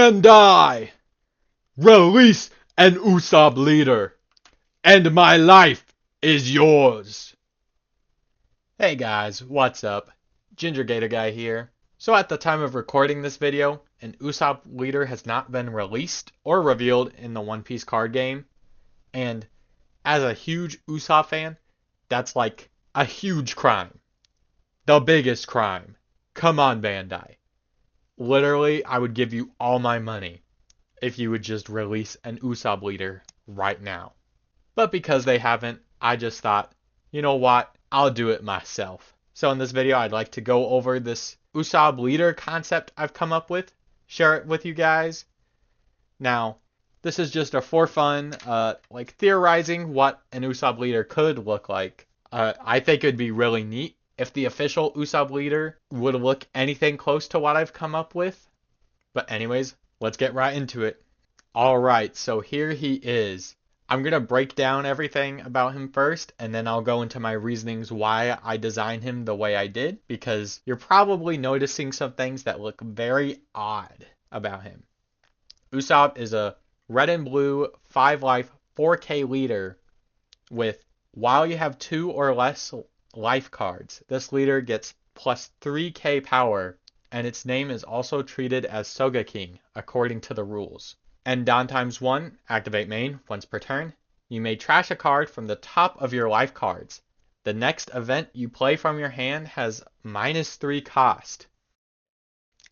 BANDAI! Release an Usopp Leader, and my life is yours! Hey guys, what's up? Ginger Gator Guy here. So at the time of recording this video, an Usopp Leader has not been released or revealed in the One Piece card game. And as a huge Usopp fan, that's like a huge crime. The biggest crime. Come on, Bandai. Literally, I would give you all my money if you would just release an Usopp Leader right now. But because they haven't, I just thought, you know what, I'll do it myself. So in this video, I'd like to go over this Usopp Leader concept I've come up with, share it with you guys. Now, this is just a for fun, like theorizing what an Usopp Leader could look like. I think it'd be really neat if the official Usopp Leader would look anything close to what I've come up with. But anyways, let's get right into it. Alright, so here he is. I'm going to break down everything about him first, and then I'll go into my reasonings why I designed him the way I did, because you're probably noticing some things that look very odd about him. Usopp is a red and blue 5-life 4K leader with, while you have 2 or less life cards, this leader gets plus 3k power, and its name is also treated as Sogeking according to the rules. And Don times 1, activate main, once per turn. You may trash a card from the top of your life cards. The next event you play from your hand has -3 cost.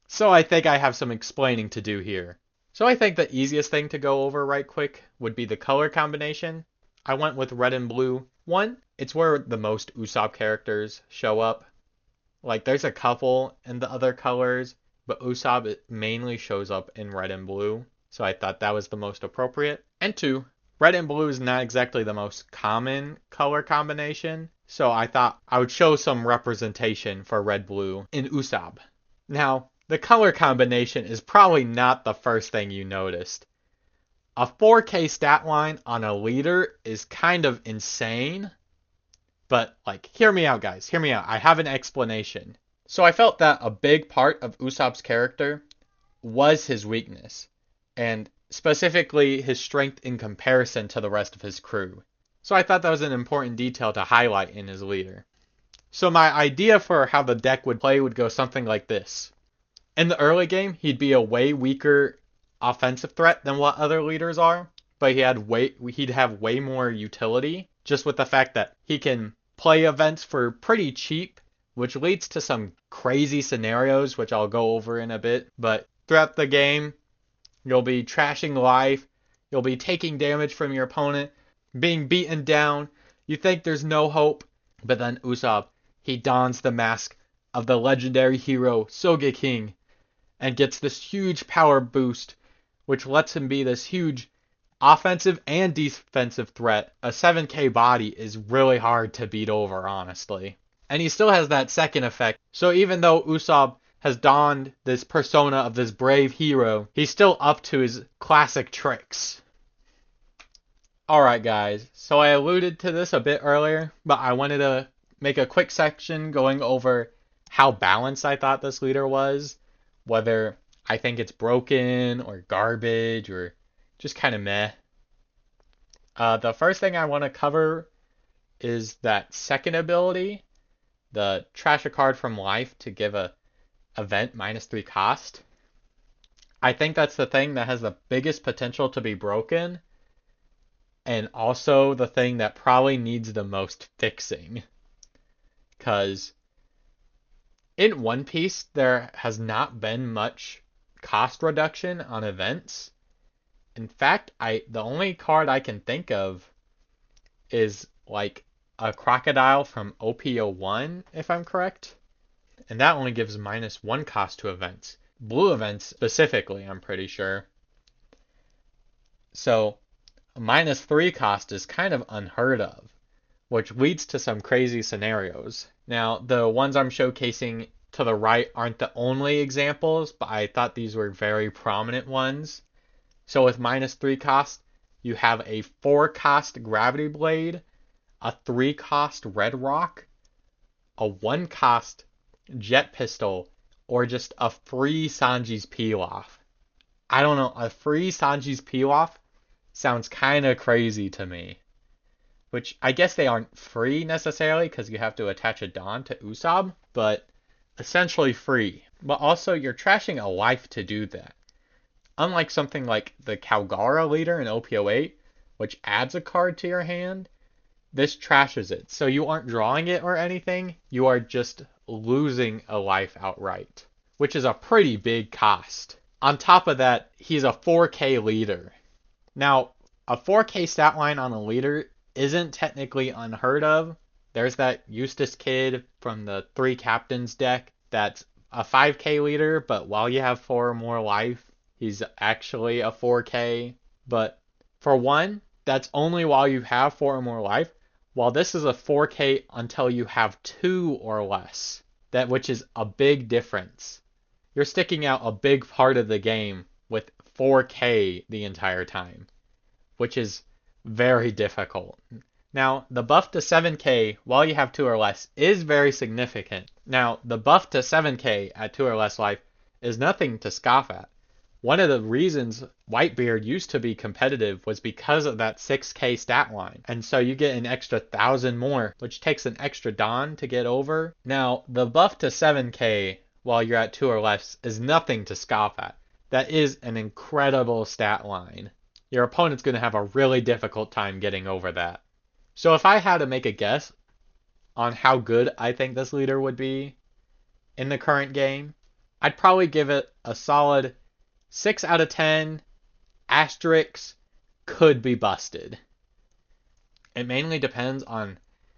So I think I have some explaining to do here. So I think the easiest thing to go over right quick would be the color combination. I went with red and blue. One, it's where the most Usopp characters show up. Like, there's a couple in the other colors, but Usopp mainly shows up in red and blue, so I thought that was the most appropriate. And 2, red and blue is not exactly the most common color combination, so I thought I would show some representation for red-blue in Usopp. Now, the color combination is probably not the first thing you noticed. A 4K stat line on a leader is kind of insane. But, like, hear me out, guys. Hear me out. I have an explanation. So I felt that a big part of Usopp's character was his weakness, and specifically his strength in comparison to the rest of his crew. So I thought that was an important detail to highlight in his leader. So my idea for how the deck would play would go something like this. In the early game, he'd be a way weaker offensive threat than what other leaders are, but he'd have way more utility, just with the fact that he can play events for pretty cheap, which leads to some crazy scenarios, which I'll go over in a bit. But throughout the game, you'll be trashing life, you'll be taking damage from your opponent, being beaten down, you think there's no hope, but then Usopp, he dons the mask of the legendary hero Sogeking and gets this huge power boost, which lets him be this huge offensive and defensive threat. A 7k body is really hard to beat over, honestly. And he still has that second effect. So even though Usopp has donned this persona of this brave hero, he's still up to his classic tricks. Alright guys, so I alluded to this a bit earlier, but I wanted to make a quick section going over how balanced I thought this leader was. Whether I think it's broken or garbage or just kind of meh. The first thing I want to cover is that second ability, the trash a card from life to give a event -3 cost. I think that's the thing that has the biggest potential to be broken, and also the thing that probably needs the most fixing. Because in One Piece, there has not been much cost reduction on events. In fact, the only card I can think of is like a crocodile from OP01, if I'm correct. And that only gives -1 cost to events. Blue events specifically, I'm pretty sure. So, a -3 cost is kind of unheard of, which leads to some crazy scenarios. Now, the ones I'm showcasing to the right aren't the only examples, but I thought these were very prominent ones. So with -3 cost, you have a 4 cost Gravity Blade, a 3 cost Red Rock, a 1 cost Jet Pistol, or just a free Sanji's Peel Off. I don't know, a free Sanji's peel-off sounds kind of crazy to me. Which I guess they aren't free necessarily because you have to attach a Don to Usopp, but essentially free. But also you're trashing a life to do that. Unlike something like the Calgara leader in OPO8, which adds a card to your hand, this trashes it. So you aren't drawing it or anything, you are just losing a life outright, which is a pretty big cost. On top of that, he's a 4K leader. Now, a 4K stat line on a leader isn't technically unheard of. There's that Eustace kid from the 3 Captains deck that's a 5K leader, but while you have 4 or more life, he's actually a 4K. But for one, that's only while you have 4 or more life, while this is a 4K until you have 2 or less, which is a big difference. You're sticking out a big part of the game with 4K the entire time, which is very difficult. Now, the buff to 7K while you have 2 or less is very significant. Now, the buff to 7K at 2 or less life is nothing to scoff at. One of the reasons Whitebeard used to be competitive was because of that 6K stat line. And so you get an extra 1,000 more, which takes an extra Don to get over. Now, the buff to 7K while you're at 2 or less is nothing to scoff at. That is an incredible stat line. Your opponent's going to have a really difficult time getting over that. So if I had to make a guess on how good I think this leader would be in the current game, I'd probably give it a solid 6 out of 10, asterisks, could be busted. It mainly depends on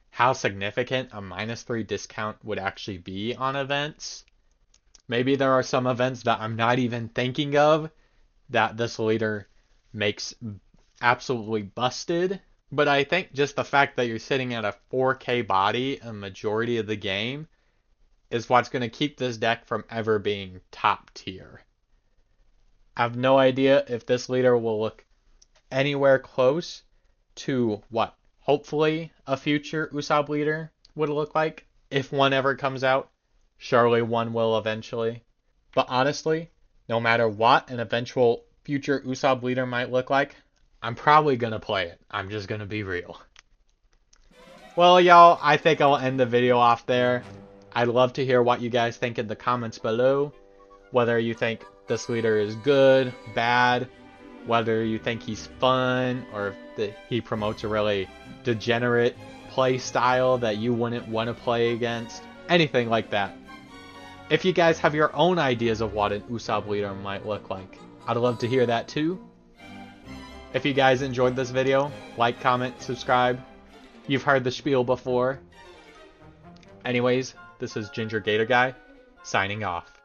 how significant a -3 discount would actually be on events. Maybe there are some events that I'm not even thinking of that this leader makes absolutely busted. But I think just the fact that you're sitting at a 4K body a majority of the game is what's going to keep this deck from ever being top tier. I have no idea if this leader will look anywhere close to what hopefully a future Usopp leader would look like if one ever comes out. Surely one will eventually. But honestly, no matter what an eventual future Usopp leader might look like, I'm probably going to play it. I'm just going to be real. Well, y'all, I think I'll end the video off there. I'd love to hear what you guys think in the comments below. Whether you think this leader is good, bad, whether you think he's fun, or if he promotes a really degenerate play style that you wouldn't want to play against. Anything like that. If you guys have your own ideas of what an Usopp leader might look like, I'd love to hear that too. If you guys enjoyed this video, like, comment, subscribe. You've heard the spiel before. Anyways, this is Ginger Gator Guy, signing off.